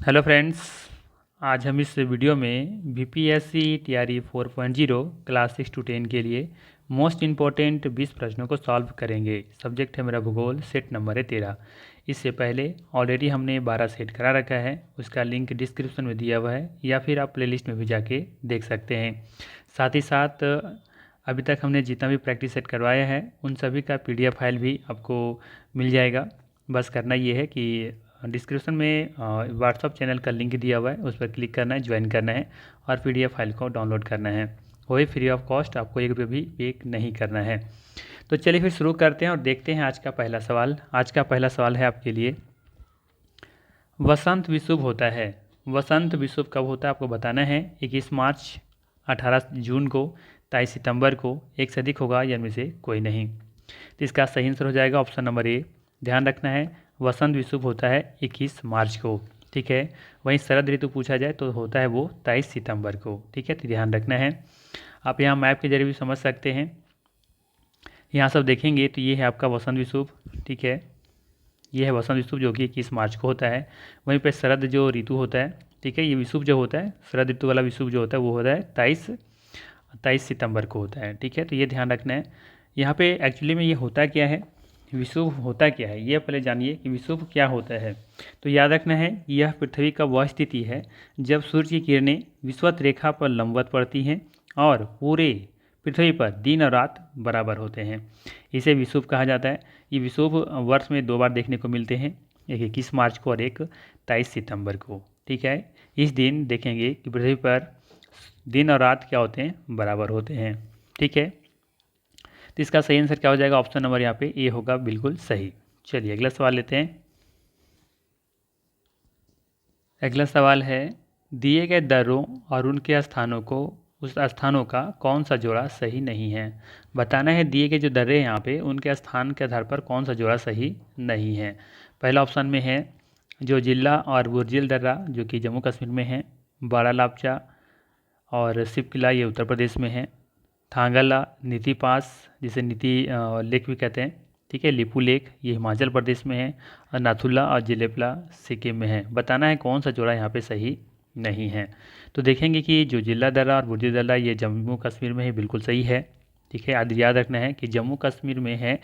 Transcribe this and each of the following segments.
Hello friends. आज हम इस वीडियो में बीपीएससी टीआरई 4.0 क्लास 6 to 10 के लिए मोस्ट इम्पॉर्टेंट 20 प्रश्नों को सॉल्व करेंगे। सब्जेक्ट है मेरा भूगोल, सेट नंबर है 13। इससे पहले ऑलरेडी हमने 12 सेट करा रखा है, उसका लिंक डिस्क्रिप्शन में दिया हुआ है या फिर आप प्लेलिस्ट में भी जाके देख सकते हैं। साथ ही साथ अभी तक हमने जितना भी प्रैक्टिस सेट करवाया है उन सभी का पीडीएफ फाइल भी आपको मिल जाएगा। बस करना ये है कि डिस्क्रिप्शन में व्हाट्सअप चैनल का लिंक दिया हुआ है, उस पर क्लिक करना है, ज्वाइन करना है और पीडीएफ फाइल को डाउनलोड करना है। वही फ्री ऑफ कॉस्ट, आपको 1 रुपये भी पे नहीं करना है। तो चलिए फिर शुरू करते हैं और देखते हैं आज का पहला सवाल। आज का पहला सवाल है आपके लिए, वसंत विषुव होता है। वसंत विषुव कब होता है आपको बताना है। 21 मार्च, 18 जून को, 23 सितंबर को, एक से अधिक होगा या इनमें से कोई नहीं। तो इसका सही आंसर हो जाएगा ऑप्शन नंबर ए। ध्यान रखना है, वसंत विषुव होता है 21 मार्च को। ठीक है। वहीं शरद ऋतु पूछा जाए तो होता है वो 23 सितंबर को। ठीक है, तो ध्यान रखना है। आप यहाँ मैप के जरिए भी समझ सकते हैं। यहाँ सब देखेंगे तो ये है आपका वसंत विषुव। ठीक है, ये है वसंत विषुव जो कि 21 मार्च को होता है। वहीं पे शरद जो ऋतु होता है, ठीक है, ये विषुव जो होता है, शरद ऋतु वाला विषुव जो होता है वो होता है 23 सितंबर को होता है। ठीक है, तो ये ध्यान रखना है। यहाँ पे एक्चुअली में ये होता क्या है, विषुव होता क्या है, ये पहले जानिए कि विषुव क्या होता है। तो याद रखना है, यह पृथ्वी का वह स्थिति है जब सूर्य की किरणें विषुवत रेखा पर लंबवत पड़ती हैं और पूरे पृथ्वी पर दिन और रात बराबर होते हैं। इसे विषुव कहा जाता है। ये विषुव वर्ष में 2 बार देखने को मिलते हैं, एक 21 मार्च को और एक 23 सितंबर को। ठीक है, इस दिन देखेंगे कि पृथ्वी पर दिन और रात क्या होते हैं, बराबर होते हैं। ठीक है, तो इसका सही आंसर क्या हो जाएगा, ऑप्शन नंबर यहाँ पे ए होगा, बिल्कुल सही। चलिए अगला सवाल लेते हैं। अगला सवाल है, दिए गए दरों और उनके स्थानों को, उस स्थानों का कौन सा जोड़ा सही नहीं है। बताना है दिए गए जो दर्रे हैं यहाँ पे उनके स्थान के आधार पर कौन सा जोड़ा सही नहीं है। पहला ऑप्शन में है जो जिला और बुर्जिल दर्रा जो कि जम्मू कश्मीर में है, बड़ा लापचा और शिव किला ये उत्तर प्रदेश में है, थांगला नीति पास जिसे नीति लेक भी कहते हैं, ठीक है, लिपू लेक ये हिमाचल प्रदेश में है, और नाथुला और जिलेपला सिक्किम में है। बताना है कौन सा जोड़ा यहाँ पे सही नहीं है। तो देखेंगे कि जो जिला दर्रा और बुर्जी दर्रा ये जम्मू कश्मीर में है, बिल्कुल सही है। ठीक है, याद रखना है कि जम्मू कश्मीर में है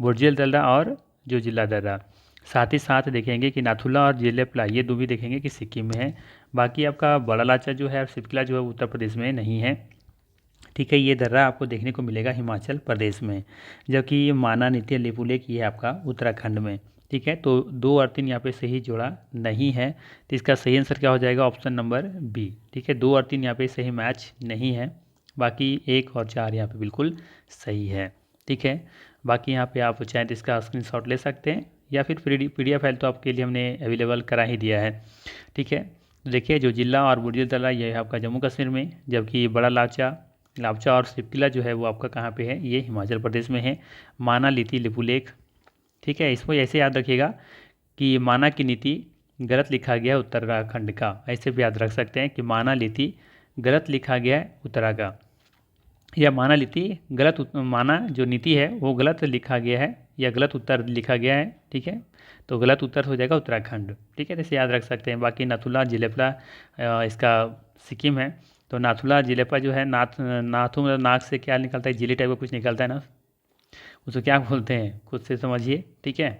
बुर्जिल दर्रा और जो जिला दर्रा। साथ ही साथ देखेंगे कि नाथुला और जिलेपला ये दो भी देखेंगे कि सिक्किम में है। बाकी आपका बड़ा लाचा जो है और शिवकिला जो है उत्तर प्रदेश में नहीं है। ठीक है, ये दर्रा आपको देखने को मिलेगा हिमाचल प्रदेश में, जबकि ये माना नीति लिपू लेक ये है आपका उत्तराखंड में। ठीक है, तो 2 और 3 यहाँ पे सही जोड़ा नहीं है। तो इसका सही आंसर क्या हो जाएगा, ऑप्शन नंबर बी। ठीक है, 2 और 3 यहाँ पे सही मैच नहीं है, बाकी 1 और 4 यहाँ पे बिल्कुल सही है। ठीक है, बाकी यहाँ पे आप चाहें तो इसका स्क्रीनशॉट ले सकते हैं या फिर पीडीएफ फाइल तो आपके लिए हमने अवेलेबल करा ही दिया है। ठीक है, तो देखिए जो जिला और बुर्जिल दर्रा ये है आपका जम्मू कश्मीर में, जबकि बड़ा लापचा और शिवकिला जो है वो आपका कहाँ पे है, ये हिमाचल प्रदेश में है। माना लीती लिपू लेक। ठीक है, इसको ऐसे याद रखिएगा कि माना की नीति गलत लिखा गया है उत्तराखंड का, ऐसे भी याद रख सकते हैं कि माना लीती गलत लिखा गया है उत्तरा का, या माना लीती माना जो नीति है वो गलत लिखा गया है या गलत उत्तर लिखा गया है। ठीक है, तो गलत उत्तर हो जाएगा उत्तराखंड। ठीक है, जैसे याद रख सकते हैं। बाकी नाथुला जिलेपला इसका सिक्किम है। तो नाथुला जिलेपा जो है, नाथू मतलब नाक से क्या निकलता है, जिले टाइप का कुछ निकलता है ना, उसको क्या बोलते हैं खुद से समझिए। ठीक है,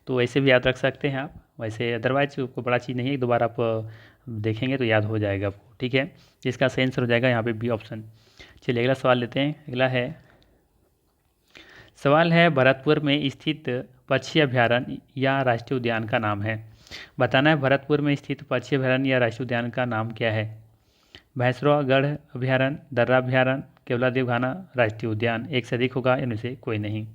तो ऐसे भी याद रख सकते हैं आप। वैसे अदरवाइज कोई बड़ा चीज़ नहीं है, एक दो बार आप देखेंगे तो याद हो जाएगा आपको। ठीक है, इसका सही आंसर हो जाएगा यहाँ पे बी ऑप्शन। चलिए अगला सवाल लेते हैं। अगला सवाल है भरतपुर में स्थित पक्षी अभयारण्य या राष्ट्रीय उद्यान का नाम है। बताना है भरतपुर में स्थित पक्षी अभयारण्य या राष्ट्रीय उद्यान का नाम क्या है। भैंसरागढ़ अभयारण्य, दर्रा अभयारण्य, केवलादेव घाना राष्ट्रीय उद्यान, एक से अधिक होगा, इनमें से कोई नहीं।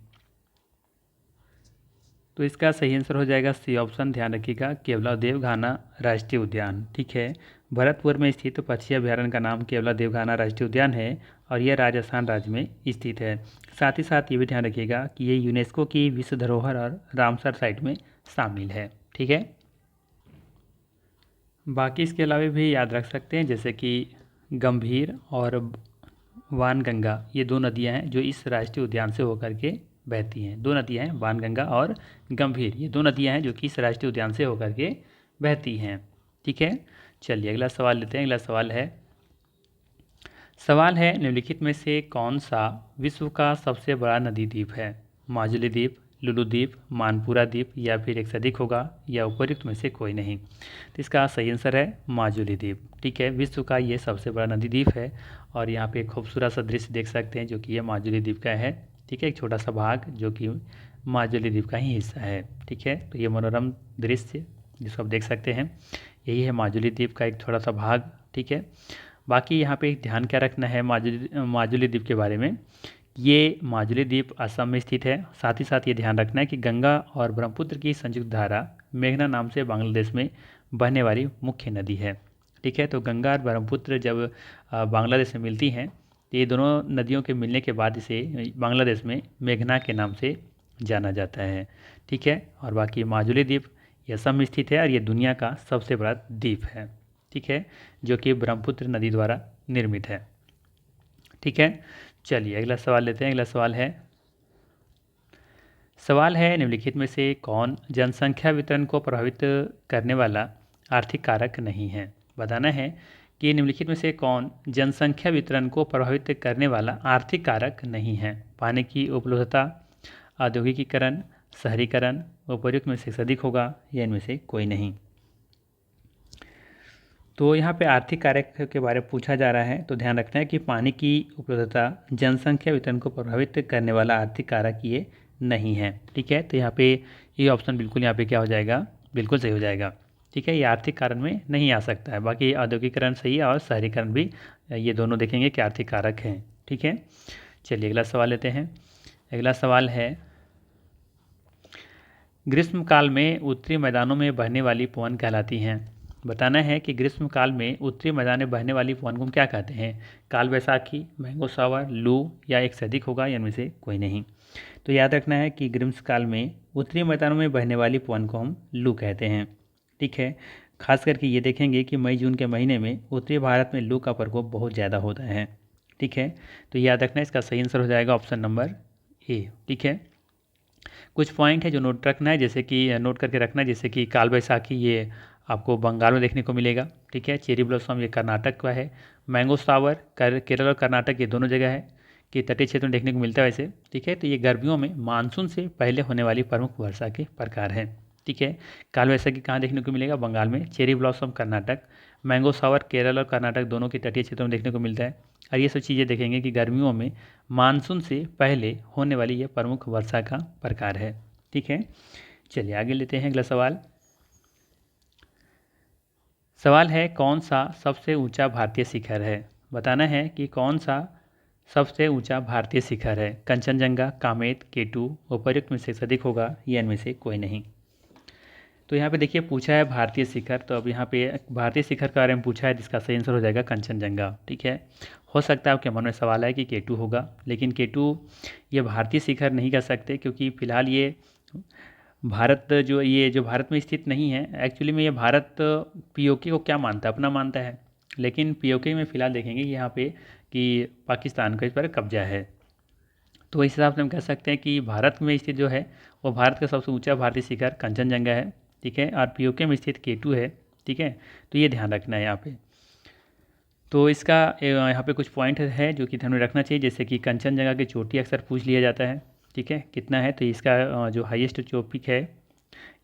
तो इसका सही आंसर हो जाएगा सी ऑप्शन। ध्यान रखिएगा, केवलादेव घाना राष्ट्रीय उद्यान। ठीक है, भरतपुर में स्थित पक्षी अभयारण्य का नाम केवलादेव घाना राष्ट्रीय उद्यान है और यह राजस्थान राज्य में स्थित है। साथ ही साथ ये भी ध्यान रखिएगा कि ये यूनेस्को की विश्व धरोहर और रामसर साइट में शामिल है। ठीक है, बाकी इसके अलावा भी याद रख सकते हैं जैसे कि गंभीर और वानगंगा ये 2 नदियां हैं जो इस राष्ट्रीय उद्यान से होकर के बहती हैं। 2 नदियां हैं, वानगंगा और गंभीर, ये 2 नदियां हैं जो कि इस राष्ट्रीय उद्यान से होकर के बहती हैं। ठीक है। चलिए अगला सवाल लेते हैं। अगला सवाल है निम्नलिखित में से कौन सा विश्व का सबसे बड़ा नदी द्वीप है? माजुली द्वीप, लुलु द्वीप, मानपुरा द्वीप या फिर एक से अधिक होगा या उपयुक्त में से कोई नहीं। तो इसका सही आंसर है माजुली द्वीप। ठीक है, विश्व का ये सबसे बड़ा नदी द्वीप है और यहाँ पे खूबसूरत सा दृश्य देख सकते हैं जो कि ये माजुली द्वीप का है। ठीक है, एक छोटा सा भाग जो कि माजुली द्वीप का ही हिस्सा है। ठीक है, तो ये मनोरम दृश्य जिसको आप देख सकते हैं यही है माजुली द्वीप का एक थोड़ा सा भाग। ठीक है, बाकी यहाँ पे ध्यान क्या रखना है माजुली द्वीप के बारे में, ये माजुली द्वीप असम में स्थित है। साथ ही साथ ये ध्यान रखना है कि गंगा और ब्रह्मपुत्र की संयुक्त धारा मेघना नाम से बांग्लादेश में बहने वाली मुख्य नदी है। ठीक है, तो गंगा और ब्रह्मपुत्र जब बांग्लादेश में मिलती हैं तो ये दोनों नदियों के मिलने के बाद इसे बांग्लादेश में मेघना के नाम से जाना जाता है। ठीक है, और बाकी माजुली द्वीप ये असम में स्थित है और ये दुनिया का सबसे बड़ा द्वीप है। ठीक है, जो कि ब्रह्मपुत्र नदी द्वारा निर्मित है। ठीक है, चलिए अगला सवाल लेते हैं। अगला सवाल है निम्नलिखित में से कौन जनसंख्या वितरण को प्रभावित करने वाला आर्थिक कारक नहीं है? बताना है कि निम्नलिखित में से कौन जनसंख्या वितरण को प्रभावित करने वाला आर्थिक कारक नहीं है? पानी की उपलब्धता, औद्योगिकीकरण, शहरीकरण, उपयुक्त में से अधिक होगा या इनमें से कोई नहीं। तो यहाँ पे आर्थिक कारक के बारे में पूछा जा रहा है, तो ध्यान रखना है कि पानी की उपलब्धता जनसंख्या वितरण को प्रभावित करने वाला आर्थिक कारक ये नहीं है। ठीक है, तो यहाँ पे ये ऑप्शन बिल्कुल यहाँ पे क्या हो जाएगा, बिल्कुल सही हो जाएगा। ठीक है, ये आर्थिक कारण में नहीं आ सकता है। बाकी औद्योगिकरण सही है और शहरीकरण भी, ये दोनों देखेंगे कि आर्थिक कारक हैं। ठीक है, चलिए अगला सवाल लेते हैं। अगला सवाल है ग्रीष्मकाल में उत्तरी मैदानों में बहने वाली पवन कहलाती हैं। बताना है कि ग्रीष्मकाल में उत्तरी मैदान में बहने वाली पवन को हम क्या कहते हैं? काल बैसाखी, मैंगो सावर, लू या एक से अधिक होगा या इनमें से कोई नहीं। तो याद रखना है कि ग्रीष्मकाल में उत्तरी मैदानों में बहने वाली पवन को हम लू कहते हैं। ठीक है, खास करके ये देखेंगे कि मई जून के महीने में उत्तरी भारत में लू का प्रकोप बहुत ज़्यादा होता है। ठीक है, तो याद रखना है इसका सही आंसर हो जाएगा ऑप्शन नंबर ए। ठीक है, कुछ पॉइंट है जो नोट रखना है, जैसे कि नोट करके रखना है, जैसे कि काल बैसाखी ये आपको बंगाल में देखने को मिलेगा। ठीक है, चेरी ब्लॉसम ये कर्नाटक का है। मैंगो सावर केरल और कर्नाटक ये दोनों जगह है कि तटीय क्षेत्र में देखने को मिलता है वैसे। ठीक है, तो ये गर्मियों में मानसून से पहले होने वाली प्रमुख वर्षा के प्रकार हैं। ठीक है, काल बैसाखी कहाँ देखने को मिलेगा? बंगाल में। चेरी ब्लॉसम कर्नाटक, मैंगो सावर केरल और कर्नाटक दोनों के तटीय क्षेत्रों में देखने को मिलता है। और ये सब चीज़ें देखेंगे कि गर्मियों में मानसून से पहले होने वाली ये प्रमुख वर्षा का प्रकार है। ठीक है, चलिए आगे लेते हैं अगला सवाल है कौन सा सबसे ऊंचा भारतीय शिखर है? बताना है कि कौन सा सबसे ऊंचा भारतीय शिखर है? कंचनजंगा, कामेत, केटू, उपर्युक्त में से अधिक होगा या इनमें से कोई नहीं। तो यहाँ पे देखिए पूछा है भारतीय शिखर, तो अब यहाँ पे भारतीय शिखर के बारे में पूछा है जिसका सही आंसर हो जाएगा कंचनजंगा। ठीक है, हो सकता है आपके मन में सवाल है कि केटू होगा, लेकिन केटू ये भारतीय शिखर नहीं कह सकते क्योंकि फिलहाल ये जो भारत में स्थित नहीं है। एक्चुअली में ये भारत पीओके को क्या मानता है, अपना मानता है, लेकिन पीओके में फ़िलहाल देखेंगे यहाँ पे कि पाकिस्तान का इस पर कब्जा है। तो इस हिसाब से हम कह सकते हैं कि भारत में स्थित जो है वो भारत का सबसे ऊंचा भारतीय शिखर कंचनजंगा है। ठीक है, और पीओके में स्थित केटू है। ठीक है, तो ये ध्यान रखना है यहाँ पे। तो इसका यहाँ पे कुछ पॉइंट है जो कि हमें रखना चाहिए, जैसे कि कंचनजंगा की चोटी अक्सर पूछ लिया जाता है। ठीक है, कितना है? तो इसका जो हाईएस्ट जो पीक है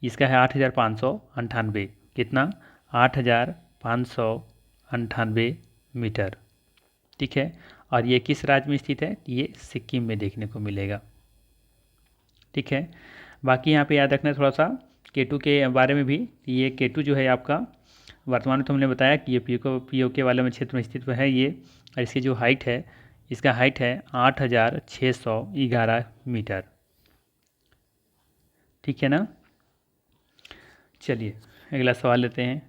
इसका है 8,598। कितना? 8,598 मीटर। ठीक है, और ये किस राज्य में स्थित है? ये सिक्किम में देखने को मिलेगा। ठीक है, बाकी यहाँ पे याद रखना है थोड़ा सा केटू के बारे में भी। ये केटू जो है आपका वर्तमान में तो हमने बताया कि ये पीओके वाले में क्षेत्र में स्थित है ये, और इसकी जो हाइट है इसका हाइट है 8,611 मीटर। ठीक है ना, चलिए अगला सवाल लेते हैं।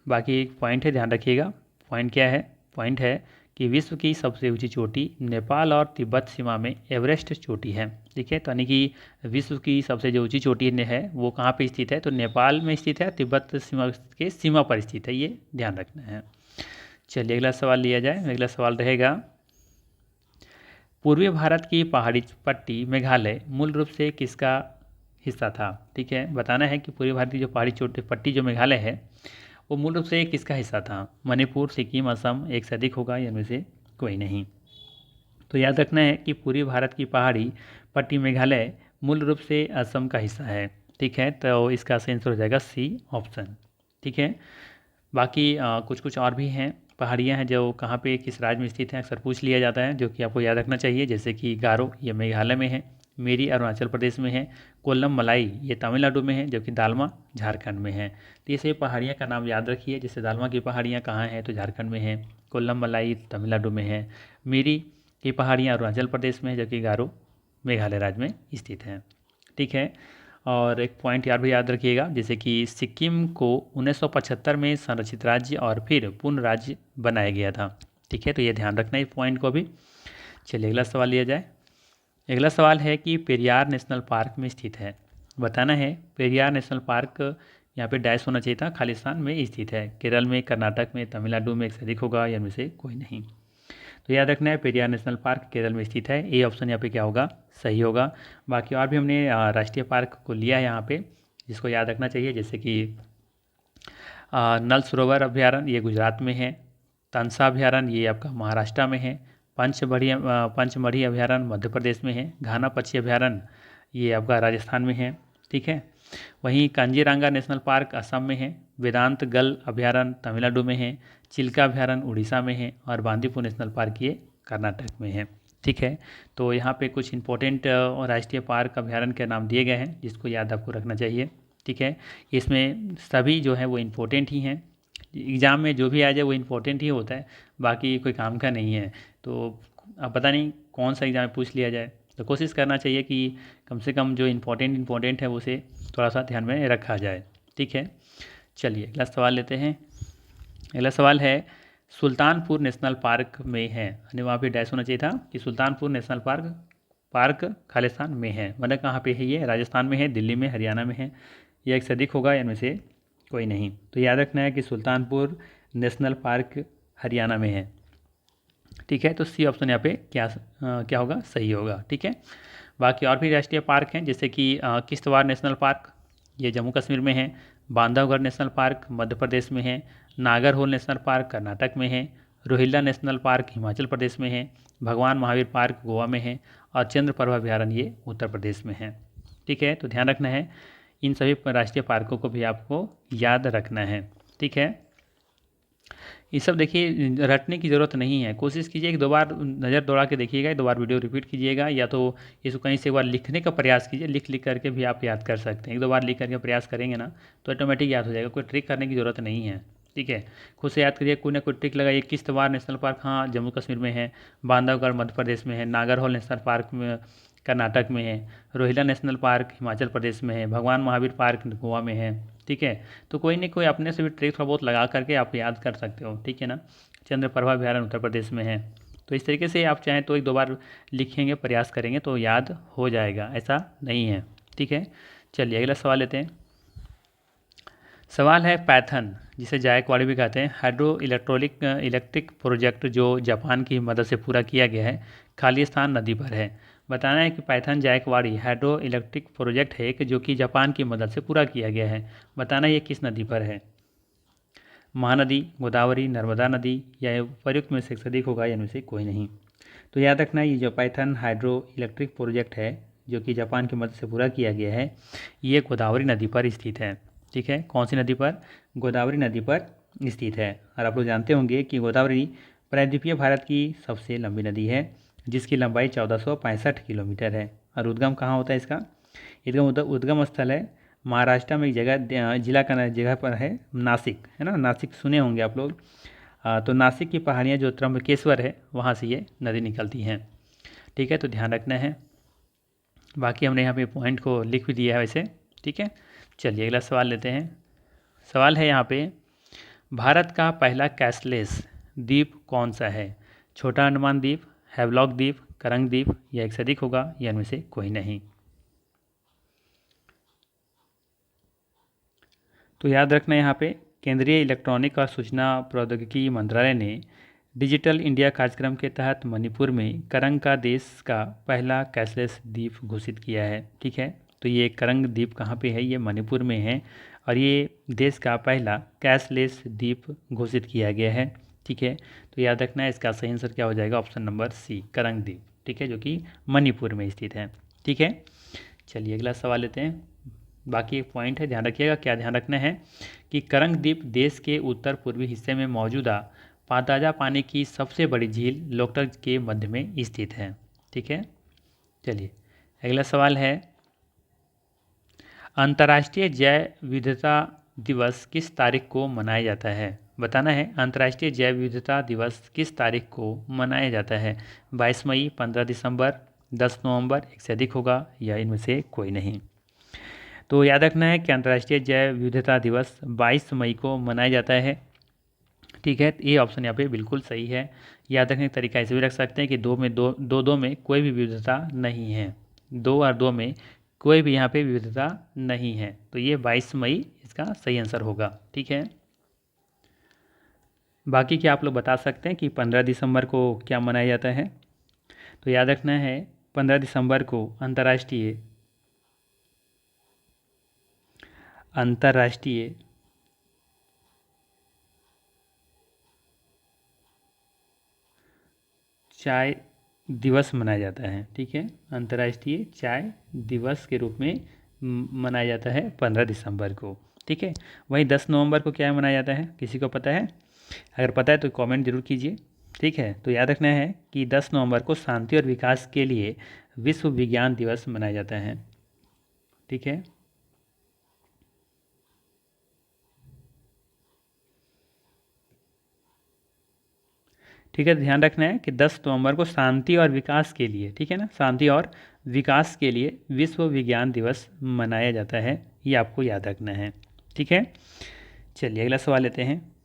बाकी एक पॉइंट है, ध्यान रखिएगा। पॉइंट क्या है? पॉइंट है कि विश्व की सबसे ऊंची चोटी नेपाल और तिब्बत सीमा में एवरेस्ट चोटी है। ठीक है, तो यानी कि विश्व की सबसे जो ऊंची चोटी है वो कहाँ पे स्थित है? तो नेपाल में स्थित है, तिब्बत सीमा के सीमा पर स्थित है, ये ध्यान रखना है। चलिए अगला सवाल लिया जाए। अगला सवाल रहेगा पूर्वी भारत की पहाड़ी पट्टी मेघालय मूल रूप से किसका हिस्सा था। ठीक है, बताना है कि पूर्वी भारतीय जो पहाड़ी चोटी पट्टी जो मेघालय है वो मूल रूप से किसका हिस्सा था। मणिपुर, सिक्किम, असम, एक से अधिक होगा या इनमें से कोई नहीं। तो याद रखना है कि पूर्वी भारत की पहाड़ी पट्टी मेघालय मूल रूप से असम का हिस्सा है। ठीक है, तो इसका सही आंसर हो जाएगा सी ऑप्शन। ठीक है, बाकी कुछ कुछ और भी हैं पहाड़ियाँ हैं जो कहाँ पे किस राज्य में स्थित हैं, अक्सर पूछ लिया जाता है, जो कि आपको याद रखना चाहिए। जैसे कि गारो ये मेघालय में है, मेरी अरुणाचल प्रदेश में है, कोल्लम मलाई ये तमिलनाडु में है, जबकि दालमा झारखंड में है। तो ये सभी पहाड़ियाँ का नाम याद रखिए। जैसे दालमा की पहाड़ियाँ कहाँ हैं, तो झारखंड में है। कोल्लम मलाई तमिलनाडु में है। मेरी की पहाड़ियाँ अरुणाचल प्रदेश में है, जबकि गारो मेघालय राज्य में स्थित हैं। ठीक है, और एक पॉइंट यार भी याद रखिएगा, जैसे कि सिक्किम को 1975 में संरक्षित राज्य और फिर पूर्ण राज्य बनाया गया था। ठीक है, तो ये ध्यान रखना इस पॉइंट को भी। चलिए अगला सवाल लिया जाए। अगला सवाल है कि पेरियार नेशनल पार्क में स्थित है। बताना है पेरियार नेशनल पार्क, यहाँ पे डैश होना चाहिए था, खालिस्तान में स्थित है। केरल में, कर्नाटक में, तमिलनाडु में एक से अधिक होगा या इनमें से कोई नहीं। तो याद रखना है पेरियार नेशनल पार्क केरल में स्थित है। ए ऑप्शन यहाँ पे क्या होगा, सही होगा। बाकी और भी हमने राष्ट्रीय पार्क को लिया है यहाँ पे, जिसको याद रखना चाहिए। जैसे कि नल सरोवर अभ्यारण्य ये गुजरात में है। तंसा अभ्यारण्य ये आपका महाराष्ट्र में है। पंचमढ़ी अभ्यारण्य मध्य प्रदेश में है। घाना पक्षी अभ्यारण्य ये आपका राजस्थान में है। ठीक है, वहीं कांजीरंगा नेशनल पार्क असम में है। वेदांत गल अभ्यारण्य तमिलनाडु में है। चिल्का अभ्यारण्य उड़ीसा में है। और बांदीपुर नेशनल पार्क ये कर्नाटक में है। ठीक है, तो यहाँ पे कुछ इंपॉर्टेंट राष्ट्रीय पार्क अभ्यारण्य के नाम दिए गए हैं, जिसको याद आपको रखना चाहिए। ठीक है, इसमें सभी जो है वो इम्पोर्टेंट ही हैं। एग्ज़ाम में जो भी आ जाए वो इम्पोर्टेंट ही होता है, बाकी कोई काम का नहीं है। तो अब पता नहीं कौन सा एग्ज़ाम में पूछ लिया जाए, तो कोशिश करना चाहिए कि कम से कम जो इम्पोर्टेंट है उसे थोड़ा सा ध्यान में रखा जाए। ठीक है, चलिए अगला सवाल लेते हैं। अगला सवाल है सुल्तानपुर नेशनल पार्क में है, यानी वहाँ पे डैश होना चाहिए था कि सुल्तानपुर नेशनल पार्क खालिस्तान में है। मतलब कहाँ पे है ये, राजस्थान में है, दिल्ली में, हरियाणा में है, या एक से अधिक होगा या इनमें से कोई नहीं। तो याद रखना है कि सुल्तानपुर नेशनल पार्क हरियाणा में है। ठीक है, तो सी ऑप्शन यहाँ पे क्या होगा, सही होगा। ठीक है, बाकी और भी राष्ट्रीय पार्क हैं, जैसे कि किश्तवाड़ नेशनल पार्क ये जम्मू कश्मीर में है। बांधवगढ़ नेशनल पार्क मध्य प्रदेश में है। नागरहोल नेशनल पार्क कर्नाटक में है। रोहिल्ला नेशनल पार्क हिमाचल प्रदेश में है। भगवान महावीर पार्क गोवा में है। और चंद्रप्रभा अभ्यारण्य ये उत्तर प्रदेश में है। ठीक है, तो ध्यान रखना है, इन सभी राष्ट्रीय पार्कों को भी आपको याद रखना है। ठीक है, ये सब देखिए रटने की ज़रूरत नहीं है, कोशिश कीजिए कि 2 बार नज़र दौड़ा के देखिएगा, 2 बार वीडियो रिपीट कीजिएगा, या तो इसको कहीं से एक बार लिखने का प्रयास कीजिए। लिख करके भी आप याद कर सकते हैं। 1-2 बार लिख करके प्रयास करेंगे ना तो ऑटोमेटिक याद हो जाएगा, कोई ट्रिक करने की ज़रूरत नहीं है। ठीक है, खुद से याद करिए, कोई ना कोई ट्रिक लगाइए। किश्तवाड़ नेशनल पार्क हाँ जम्मू कश्मीर में है। बांधवगढ़ मध्य प्रदेश में है। नागरहोल नेशनल पार्क में कर्नाटक में है। रोहिल्ला नेशनल पार्क हिमाचल प्रदेश में है। भगवान महावीर पार्क गोवा में है। ठीक है, तो कोई नहीं कोई अपने से भी ट्रिक थोड़ा बहुत लगा करके आप याद कर सकते हो। ठीक है ना, चंद्रप्रभा अभ्यारण्य उत्तर प्रदेश में है। तो इस तरीके से आप चाहें तो 1-2 बार लिखेंगे, प्रयास करेंगे तो याद हो जाएगा, ऐसा नहीं है। ठीक है, चलिए अगला सवाल लेते हैं। सवाल है पैथन, जिसे जायकवाड़ी भी कहते हैं, हाइड्रो इलेक्ट्रिक प्रोजेक्ट जो जापान की मदद से पूरा किया गया है, खालिस्तान नदी पर है। बताना है कि Python Jayakwadi hydro electric project है कि जो कि जापान की मदद से पूरा किया गया है। बताना ये किस नदी पर है, महानदी, गोदावरी, नर्मदा नदी, या उपयुक्त में से अधिक होगा या इनमें से कोई नहीं। तो याद रखना ये जो पैथन हाइड्रो इलेक्ट्रिक प्रोजेक्ट है जो कि जापान की मदद से पूरा किया गया है, ये गोदावरी नदी पर स्थित है। ठीक है, कौन सी नदी पर, गोदावरी नदी पर स्थित है। और आप लोग जानते होंगे कि गोदावरी प्रायद्वीपीय भारत की सबसे लंबी नदी है, जिसकी लंबाई 1465 किलोमीटर है। और उद्गम कहाँ होता है इसका, उद्गम स्थल है महाराष्ट्र में एक जगह, जिला का जगह पर है नासिक, है ना, नासिक सुने होंगे आप लोग। तो नासिक की पहाड़ियाँ जो त्र्यंबकेश्वर है वहाँ से ये नदी निकलती हैं। ठीक है, तो ध्यान रखना है। बाकी हमने यहाँ पे पॉइंट को लिख भी दिया है वैसे। ठीक है, चलिए अगला सवाल लेते हैं। सवाल है यहाँ पे, भारत का पहला कैशलेस द्वीप कौन सा है। छोटा अंडमान द्वीप, हैवलॉक द्वीप, करंग द्वीप, या एक से अधिक होगा या इनमें से कोई नहीं। तो याद रखना यहाँ पे केंद्रीय इलेक्ट्रॉनिक और सूचना प्रौद्योगिकी मंत्रालय ने डिजिटल इंडिया कार्यक्रम के तहत मणिपुर में करंग का देश का पहला कैशलेस द्वीप घोषित किया है। ठीक है, तो ये करंग द्वीप कहाँ पे है, ये मणिपुर में है और ये देश का पहला कैशलेस द्वीप घोषित किया गया है। ठीक है, तो याद रखना है इसका सही आंसर क्या हो जाएगा, ऑप्शन नंबर सी करंग द्वीप। ठीक है, जो कि मणिपुर में स्थित है। ठीक है, चलिए अगला सवाल लेते हैं। बाकी एक पॉइंट है, ध्यान रखिएगा, क्या ध्यान रखना है कि करंग द्वीप देश के उत्तर पूर्वी हिस्से में मौजूदा ताजा पानी की सबसे बड़ी झील लोकतक के मध्य में स्थित है। ठीक है, चलिए अगला सवाल है, अंतर्राष्ट्रीय जैव विविधता दिवस किस तारीख को मनाया जाता है। बताना है अंतर्राष्ट्रीय जैव विविधता दिवस किस तारीख को मनाया जाता है। 22 मई, 15 दिसंबर, 10 नवंबर, एक से अधिक होगा या इनमें से कोई नहीं। तो याद रखना है कि अंतर्राष्ट्रीय जैव विविधता दिवस 22 मई को मनाया जाता है। ठीक है, ये ऑप्शन यहाँ पे बिल्कुल सही है। याद रखने का तरीका ऐसे भी रख सकते हैं कि दो में कोई भी विविधता नहीं है, 2 और 2 में कोई भी यहाँ पे विविधता नहीं है, तो ये 22 मई इसका सही आंसर होगा। ठीक है, बाकी क्या आप लोग बता सकते हैं कि 15 दिसंबर को क्या मनाया जाता है। तो याद रखना है 15 दिसंबर को अंतर्राष्ट्रीय चाय दिवस मनाया जाता है। ठीक है, अंतर्राष्ट्रीय चाय दिवस के रूप में मनाया जाता है 15 दिसंबर को। ठीक है, वहीं 10 नवंबर को क्या मनाया जाता है, किसी को पता है? अगर पता है तो कमेंट जरूर कीजिए। ठीक है, तो याद रखना है कि 10 नवंबर को शांति और विकास के लिए विश्व विज्ञान दिवस मनाया जाता है। ठीक है, ठीक है, ध्यान रखना है कि 10 नवंबर को शांति और विकास के लिए, ठीक है ना, शांति और विकास के लिए विश्व विज्ञान दिवस मनाया जाता है, ये आपको याद रखना है। ठीक है, चलिए अगला सवाल लेते हैं।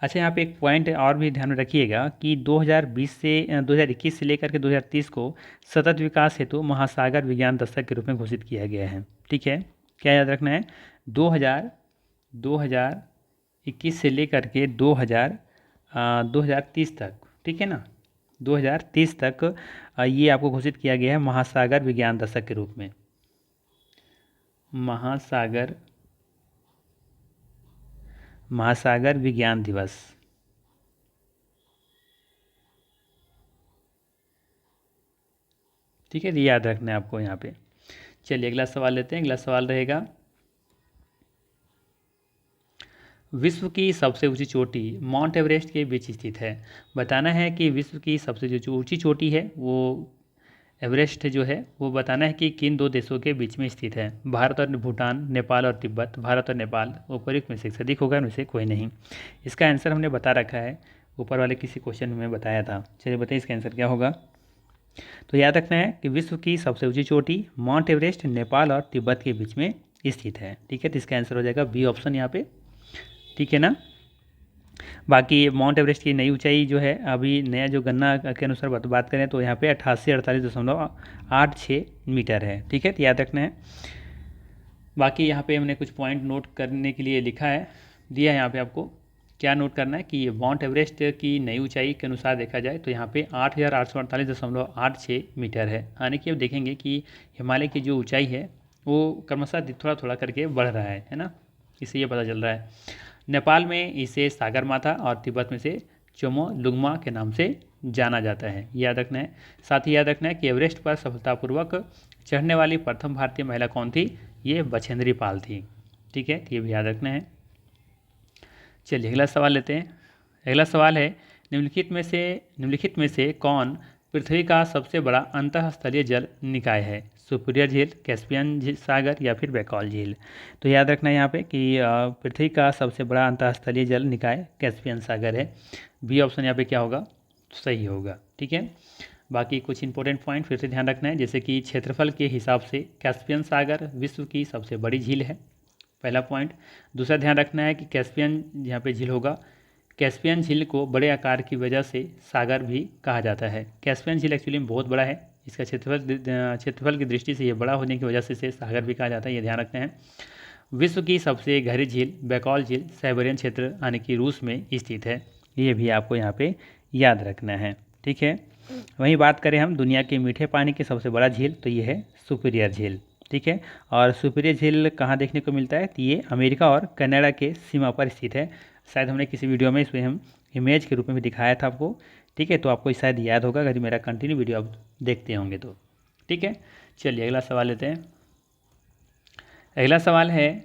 अच्छा, यहाँ पे एक पॉइंट और भी ध्यान में रखिएगा कि 2020 से 2021 से लेकर के 2030 को सतत विकास हेतु महासागर विज्ञान दशक के रूप में घोषित किया गया है। ठीक है, क्या याद रखना है, 2021 से लेकर के 2030 तक, ठीक है ना, 2030 तक ये आपको घोषित किया गया है महासागर विज्ञान दशक के रूप में। महासागर विज्ञान दिवस। ठीक है, ये याद रखना है आपको यहाँ पे। चलिए अगला सवाल लेते हैं। अगला सवाल रहेगा, विश्व की सबसे ऊंची चोटी माउंट एवरेस्ट के बीच स्थित है। बताना है कि विश्व की सबसे जो ऊंची चोटी है वो एवरेस्ट जो है वो बताना है कि किन दो देशों के बीच में स्थित है। भारत और भूटान, नेपाल और तिब्बत, भारत और नेपाल, उपयुक्त में से अधिक होगा, उनमें से कोई नहीं। इसका आंसर हमने बता रखा है, ऊपर वाले किसी क्वेश्चन में बताया था। चलिए बताइए इसका आंसर क्या होगा। तो याद रखना है कि विश्व की सबसे ऊंची चोटी माउंट एवरेस्ट नेपाल और तिब्बत के बीच में स्थित है। ठीक है, तो इसका आंसर हो जाएगा बी ऑप्शन यहाँ पे। ठीक है ना, बाकी माउंट एवरेस्ट की नई ऊंचाई जो है अभी नया जो गणना के अनुसार बात करें तो यहाँ पे 8848.86 मीटर है। ठीक है, तो याद रखना है। बाकी यहाँ पे हमने कुछ पॉइंट नोट करने के लिए लिखा है, दिया है यहाँ पे आपको। क्या नोट करना है कि माउंट एवरेस्ट की नई ऊंचाई के अनुसार देखा जाए तो यहाँ पे 8848.86 मीटर है। यानी कि अब देखेंगे कि हिमालय की जो ऊंचाई है वो क्रमशः थोड़ा थोड़ा करके बढ़ रहा है ना, इससे ये पता चल रहा है। नेपाल में इसे सागरमाथा और तिब्बत में से चोमोलुंगमा के नाम से जाना जाता है, याद रखना है। साथ ही याद रखना है कि एवरेस्ट पर सफलतापूर्वक चढ़ने वाली प्रथम भारतीय महिला कौन थी, ये बछेंद्री पाल थी। ठीक है, ये भी याद रखना है। चलिए अगला सवाल लेते हैं। अगला सवाल है, निम्नलिखित में से कौन पृथ्वी का सबसे बड़ा अंतःस्थलीय जल निकाय है। सुपीरियर झील, कैस्पियन सागर या फिर बैकॉल झील। तो याद रखना है यहाँ पे कि पृथ्वी का सबसे बड़ा अंतःस्थलीय जल निकाय कैस्पियन सागर है। बी ऑप्शन यहाँ पे क्या होगा, सही होगा। ठीक है, बाकी कुछ इंपॉर्टेंट पॉइंट फिर से ध्यान रखना है, जैसे कि क्षेत्रफल के हिसाब से कैस्पियन सागर विश्व की सबसे बड़ी झील है, पहला पॉइंट। दूसरा ध्यान रखना है कि कैस्पियन यहाँ पे झील होगा, कैस्पियन झील को बड़े आकार की वजह से सागर भी कहा जाता है। कैस्पियन झील एक्चुअली में बहुत बड़ा है, इसका क्षेत्रफल की दृष्टि से ये बड़ा होने की वजह से इसे सागर भी कहा जाता है, ये ध्यान रखते हैं। विश्व की सबसे गहरी झील बैकॉल झील साइबेरियन क्षेत्र यानी कि रूस में स्थित है, ये भी आपको यहाँ पे याद रखना है। ठीक है, वहीं बात करें हम दुनिया के मीठे पानी के सबसे बड़ा झील, तो ये है सुपीरियर झील। ठीक है, और सुपीरियर झील कहाँ देखने को मिलता है, तो ये अमेरिका और कनाडा के सीमा पर स्थित है। शायद हमने किसी वीडियो में इसमें हम इमेज के रूप में भी दिखाया था आपको। ठीक है, तो आपको शायद याद होगा अगर मेरा कंटिन्यू वीडियो आप देखते होंगे तो। ठीक है, चलिए अगला सवाल लेते हैं। अगला सवाल है,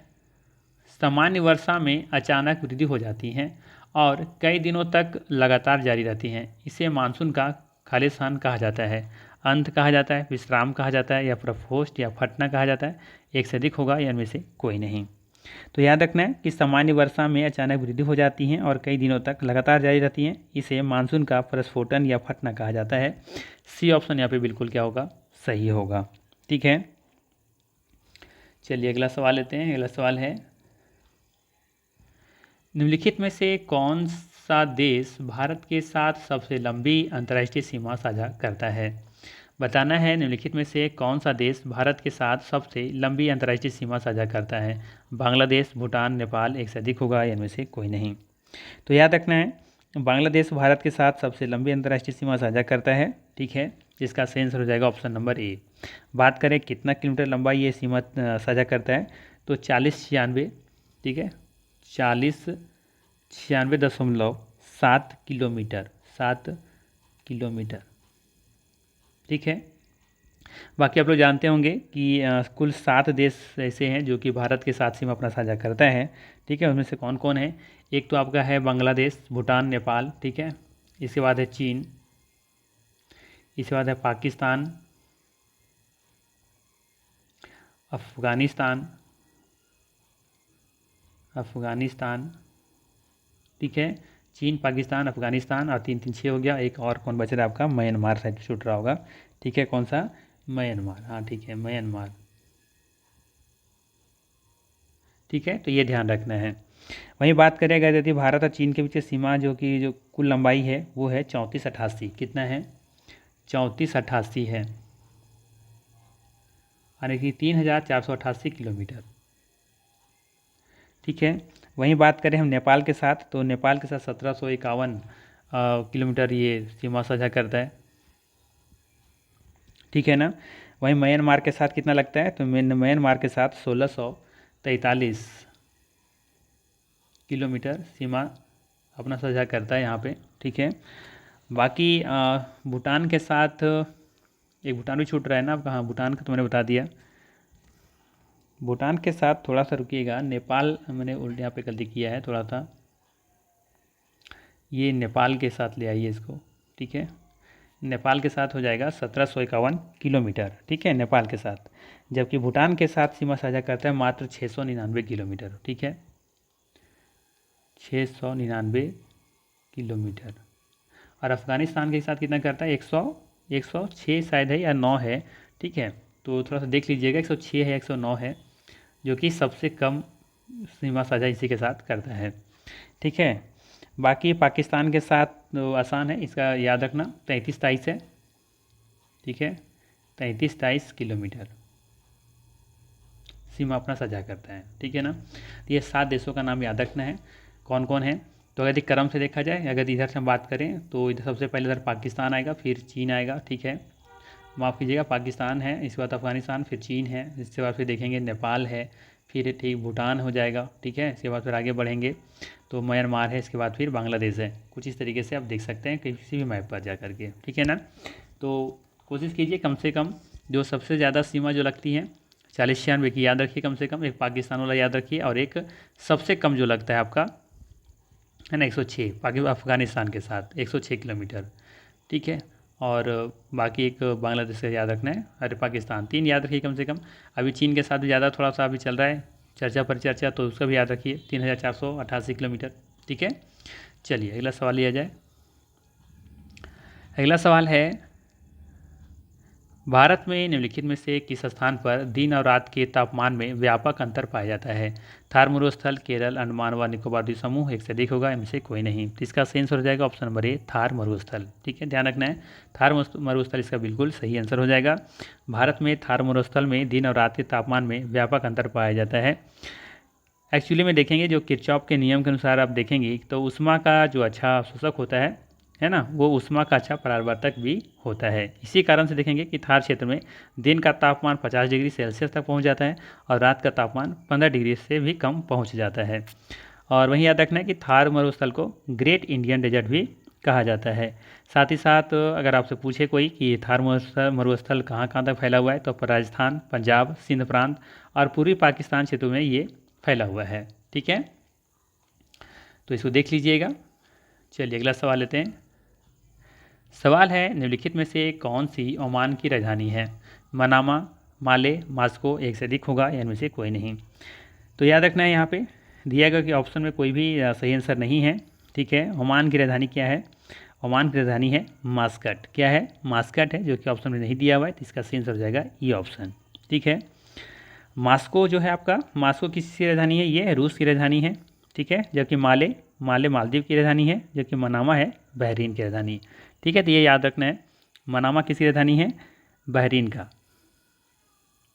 सामान्य वर्षा में अचानक वृद्धि हो जाती है और कई दिनों तक लगातार जारी रहती हैं, इसे मानसून का खालिस्तान कहा जाता है, अंत कहा जाता है, विश्राम कहा जाता है, या प्रकोष्ठ या फटना कहा जाता है। एक से अधिक होगा या इनमें से कोई नहीं। तो याद रखना है कि सामान्य वर्षा में अचानक वृद्धि हो जाती है और कई दिनों तक लगातार जारी रहती हैं, इसे मानसून का प्रस्फोटन या फटना कहा जाता है। सी ऑप्शन यहाँ पे बिल्कुल क्या होगा, सही होगा। ठीक है, चलिए अगला सवाल लेते हैं। अगला सवाल है, निम्नलिखित में से कौन सा देश भारत के साथ सबसे लंबी अंतर्राष्ट्रीय सीमा साझा करता है। बताना है निम्नलिखित में से कौन सा देश भारत के साथ सबसे लंबी अंतर्राष्ट्रीय सीमा साझा करता है। बांग्लादेश, भूटान, नेपाल, एक से अधिक होगा या इनमें से कोई नहीं। तो याद रखना है, बांग्लादेश भारत के साथ सबसे लंबी अंतर्राष्ट्रीय सीमा साझा करता है। ठीक है, जिसका सही आंसर हो जाएगा ऑप्शन नंबर ए। बात करें कितना किलोमीटर लंबा ये सीमा साझा करता है, तो 4096, ठीक है, 4096.7 किलोमीटर, 7 किलोमीटर। ठीक है, बाकी आप लोग जानते होंगे कि कुल 7 देश ऐसे हैं जो कि भारत के साथ सीमा अपना साझा करता है। ठीक है, उनमें से कौन कौन है, एक तो आपका है बांग्लादेश, भूटान, नेपाल। ठीक है, इसके बाद है चीन, इसके बाद है पाकिस्तान, अफ़गानिस्तान, ठीक है, चीन, पाकिस्तान, अफ़गानिस्तान, और 3 3 6 हो गया। एक और कौन बच रहा है आपका, म्यांमार साइड छूट रहा होगा। ठीक है, कौन सा, म्यांमार। हाँ ठीक है, म्यांमार। ठीक है, तो ये ध्यान रखना है। वहीं बात करें अगर यदि भारत और चीन के बीच सीमा जो कुल लंबाई है वो है 3488। कितना है, 3488 है, यानी कि 3488 किलोमीटर। ठीक है, वहीं बात करें हम नेपाल के साथ, तो नेपाल के साथ 1751 किलोमीटर ये सीमा साझा करता है। ठीक है ना, वहीं म्यांमार के साथ कितना लगता है, तो म्यांमार के साथ 1643 किलोमीटर सीमा अपना साझा करता है यहाँ पे। ठीक है, बाकी भूटान के साथ एक भूटान भी छूट रहा है ना आपका। हाँ, भूटान का तो मैंने बता दिया। भूटान के साथ थोड़ा सा रुकिएगा, नेपाल मैंने उल्टे यहाँ पे गलती किया है थोड़ा सा, ये नेपाल के साथ ले आइए इसको। ठीक है, नेपाल के साथ हो जाएगा 1751 किलोमीटर। ठीक है, नेपाल के साथ, जबकि भूटान के साथ सीमा साझा करता है मात्र 699 किलोमीटर। ठीक है, 699 किलोमीटर। और अफ़गानिस्तान के साथ कितना करता है, 106 शायद है या 9 है। ठीक है, तो थोड़ा सा देख लीजिएगा, 106 है, 109 है, जो कि सबसे कम सीमा साझा इसी के साथ करता है। ठीक है, बाकी पाकिस्तान के साथ तो आसान है, इसका याद रखना 33-23 है। ठीक है, 33-23 किलोमीटर सीमा अपना साझा करता है। ठीक है ना, तो ये 7 देशों का नाम याद रखना है कौन कौन है। तो अगर क्रम से देखा जाए, अगर इधर से हम बात करें तो इधर सबसे पहले इधर पाकिस्तान आएगा, फिर चीन आएगा। ठीक है, माफ़ कीजिएगा, पाकिस्तान है, इसके बाद अफ़गानिस्तान, फिर चीन है, इसके बाद फिर देखेंगे नेपाल है, फिर ठीक भूटान हो जाएगा। ठीक है, इसके बाद फिर आगे बढ़ेंगे तो म्यांमार है, इसके बाद फिर बांग्लादेश है। कुछ इस तरीके से आप देख सकते हैं किसी भी मैप पर जा करके। ठीक है ना, तो कोशिश कीजिए कम से कम जो सबसे ज़्यादा सीमा जो लगती है 40-96 की याद रखिए, कम से कम एक पाकिस्तान वाला याद रखिए, और एक सबसे कम जो लगता है आपका है ना 106 अफ़गानिस्तान के साथ 106 किलोमीटर। ठीक है, और बाकी एक बांग्लादेश का याद रखना है, अरे पाकिस्तान 3 याद रखिए कम से कम। अभी चीन के साथ भी ज़्यादा थोड़ा सा अभी चल रहा है चर्चा पर चर्चा, तो उसका भी याद रखिए 3488 किलोमीटर। ठीक है, चलिए अगला सवाल लिया जाए। अगला सवाल है, भारत में निम्नलिखित में से किस स्थान पर दिन और रात के तापमान में व्यापक अंतर पाया जाता है। थार मरुस्थल, केरल, अंडमान व निकोबार द्वीप समूह, एक से अधिक होगा, इनमें से कोई नहीं। तो इसका सही आंसर हो जाएगा ऑप्शन नंबर ए, थार मरुस्थल। ठीक है, ध्यान रखना है, थार मरुस्थल इसका बिल्कुल सही आंसर हो जाएगा। भारत में थार मरुस्थल में दिन और रात के तापमान में व्यापक अंतर पाया जाता है। एक्चुअली में देखेंगे जो किरचॉफ के नियम के अनुसार आप देखेंगे तो ऊष्मा का जो अच्छा शोषक होता है है ना, वो ऊष्मा का अच्छा परावर्तक भी होता है। इसी कारण से देखेंगे कि थार क्षेत्र में दिन का तापमान 50 डिग्री सेल्सियस तक पहुंच जाता है और रात का तापमान 15 डिग्री से भी कम पहुंच जाता है। और वहीं याद रखना है कि थार मरुस्थल को ग्रेट इंडियन डेजर्ट भी कहा जाता है। साथ ही साथ अगर आपसे पूछे कोई कि ये थार मरुस्थल कहाँ कहाँ तक फैला हुआ है, तो राजस्थान, पंजाब, सिंध प्रांत और पूर्वी पाकिस्तान क्षेत्रों में ये फैला हुआ है। ठीक है, तो इसको देख लीजिएगा। चलिए अगला सवाल लेते हैं। सवाल है, निम्नलिखित में से कौन सी ओमान की राजधानी है? मनामा, माले, मास्को, एक से अधिक होगा या इनमें से कोई नहीं। तो याद रखना है यहाँ पे दिया गया कि ऑप्शन में कोई भी सही आंसर नहीं है। ठीक है, ओमान की राजधानी क्या है? ओमान की राजधानी है मास्कट। क्या है? मास्कट है, जो कि ऑप्शन में नहीं दिया हुआ है, तो इसका सही आंसर हो जाएगा ये ऑप्शन। ठीक है, मास्को जो है आपका, मास्को किसकी राजधानी है? ये रूस की राजधानी है। ठीक है, जबकि माले मालदीव की राजधानी है, जबकि मनामा है बहरीन की राजधानी। ठीक है, तो ये याद रखना है, मनामा किसकी राजधानी है? बहरीन का,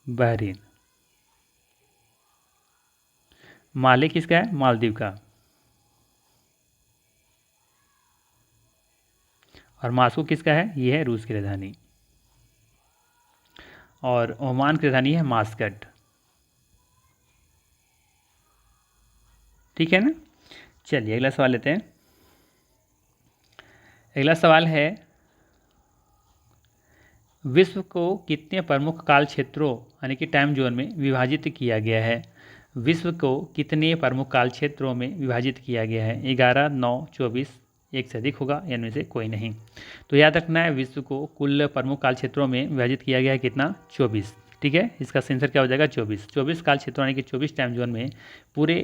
बहरीन। माले किसका है? मालदीव का। और मास्को किसका है? ये है रूस की राजधानी। और ओमान की राजधानी है मास्कट। ठीक है ना। चलिए अगला सवाल लेते हैं। अगला सवाल है, विश्व को कितने प्रमुख काल क्षेत्रों यानी कि टाइम जोन में विभाजित किया गया है? विश्व को कितने प्रमुख काल क्षेत्रों में विभाजित किया गया है? 11, 9, 24, एक से अधिक होगा या इनमें से कोई नहीं। तो याद रखना है, विश्व को कुल प्रमुख काल क्षेत्रों में विभाजित किया गया है कितना? 24। ठीक है, इसका आंसर क्या हो जाएगा? 24 काल क्षेत्रों यानी कि 24 टाइम जोन में पूरे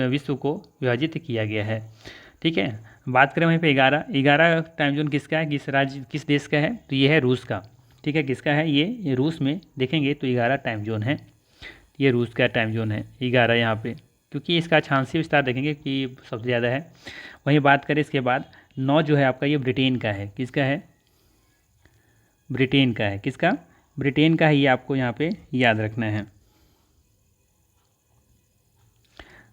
विश्व को विभाजित किया गया है। ठीक है, बात करें वहीं पे 11 टाइम जोन किसका है, किस राज्य किस देश का है? तो ये है रूस का। ठीक है, किसका है ये रूस में देखेंगे तो 11 टाइम जोन है, ये रूस का टाइम जोन है 11 यहाँ पे, क्योंकि इसका छांसी विस्तार देखेंगे कि सबसे ज़्यादा है। वहीं बात करें इसके बाद 9 जो है आपका, ये ब्रिटेन का है। किसका है? ब्रिटेन का है। किसका? ब्रिटेन का है, ये आपको यहाँ पे याद रखना है।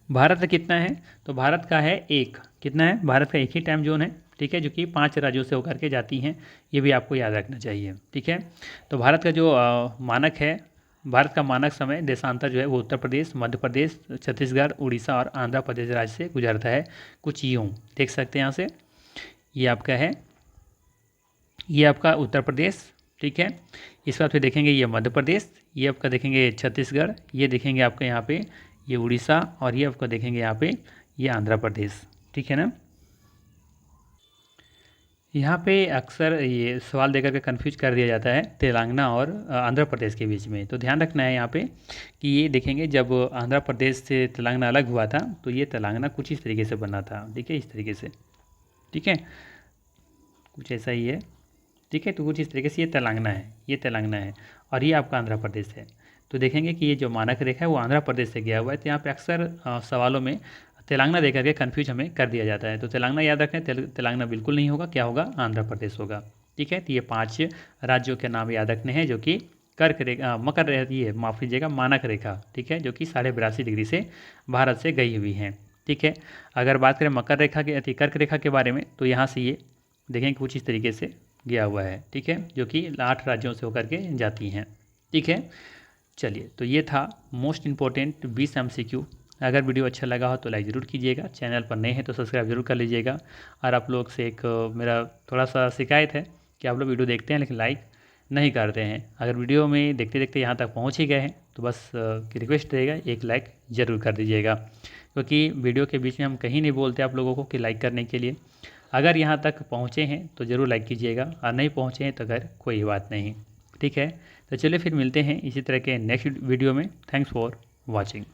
भारत का कितना है? तो भारत का है एक। कितना है? भारत का एक ही टाइम जोन है। ठीक है, जो कि 5 राज्यों से होकर के जाती हैं, ये भी आपको याद रखना चाहिए। ठीक है, तो भारत का जो मानक है, भारत का मानक समय देशांतर जो है वो उत्तर प्रदेश, मध्य प्रदेश, छत्तीसगढ़, उड़ीसा और आंध्र प्रदेश राज्य से गुजरता है। कुछ यूँ देख सकते हैं यहाँ से, ये आपका है, ये आपका उत्तर प्रदेश। ठीक है, इस बार फिर देखेंगे ये मध्य प्रदेश, ये आपका देखेंगे छत्तीसगढ़, ये देखेंगे आपका यहाँ पे ये उड़ीसा और ये आपका देखेंगे यहाँ पे ये आंध्र प्रदेश। ठीक है ना। यहाँ पे अक्सर ये सवाल देकर के कन्फ्यूज कर दिया जाता है तेलंगाना और आंध्र प्रदेश के बीच में। तो ध्यान रखना है यहाँ पे कि ये देखेंगे जब आंध्र प्रदेश से तेलंगाना अलग हुआ था तो ये तेलंगाना कुछ इस तरीके से बना था। ठीक है, इस तरीके से। ठीक है, कुछ ऐसा ही है। ठीक है, तो कुछ इस तरीके से ये तेलंगाना है, ये तेलंगाना है और ये आपका आंध्र प्रदेश है। तो देखेंगे कि ये जो मानक रेखा है वो आंध्र प्रदेश से गया हुआ है। तो यहाँ पे अक्सर सवालों में तेलंगाना देकर के कन्फ्यूज हमें कर दिया जाता है। तो तेलंगाना याद रखें, तेलंगाना बिल्कुल नहीं होगा, क्या होगा? आंध्र प्रदेश होगा। ठीक है, तो ये 5 राज्यों के नाम याद रखने हैं जो कि कर्क रेखा मकर रहती है, माफ़ कीजिएगा, मानक रेखा। ठीक है, जो कि 82.5 डिग्री से भारत से गई हुई हैं। ठीक है, अगर बात करें मकर रेखा के कर्क रेखा के बारे में, तो यहाँ से ये देखें कुछ इस तरीके से गया हुआ है। ठीक है, जो कि 8 राज्यों से होकर के जाती हैं। ठीक है, चलिए, तो ये था मोस्ट इम्पोर्टेंट 20 MCQ। अगर वीडियो अच्छा लगा हो तो लाइक ज़रूर कीजिएगा, चैनल पर नए हैं तो सब्सक्राइब जरूर कर लीजिएगा। और आप लोग से एक मेरा थोड़ा सा शिकायत है कि आप लोग वीडियो देखते हैं लेकिन लाइक नहीं करते हैं। अगर वीडियो में देखते देखते यहाँ तक पहुँच ही गए हैं तो बस रिक्वेस्ट रहेगा, एक लाइक ज़रूर कर दीजिएगा, क्योंकि वीडियो के बीच में हम कहीं नहीं बोलते आप लोगों को कि लाइक करने के लिए। अगर यहाँ तक पहुँचे हैं तो ज़रूर लाइक कीजिएगा और नहीं पहुँचे हैं तो अगर कोई बात नहीं। ठीक है, तो चलिए फिर मिलते हैं इसी तरह के नेक्स्ट वीडियो में। Thanks for watching.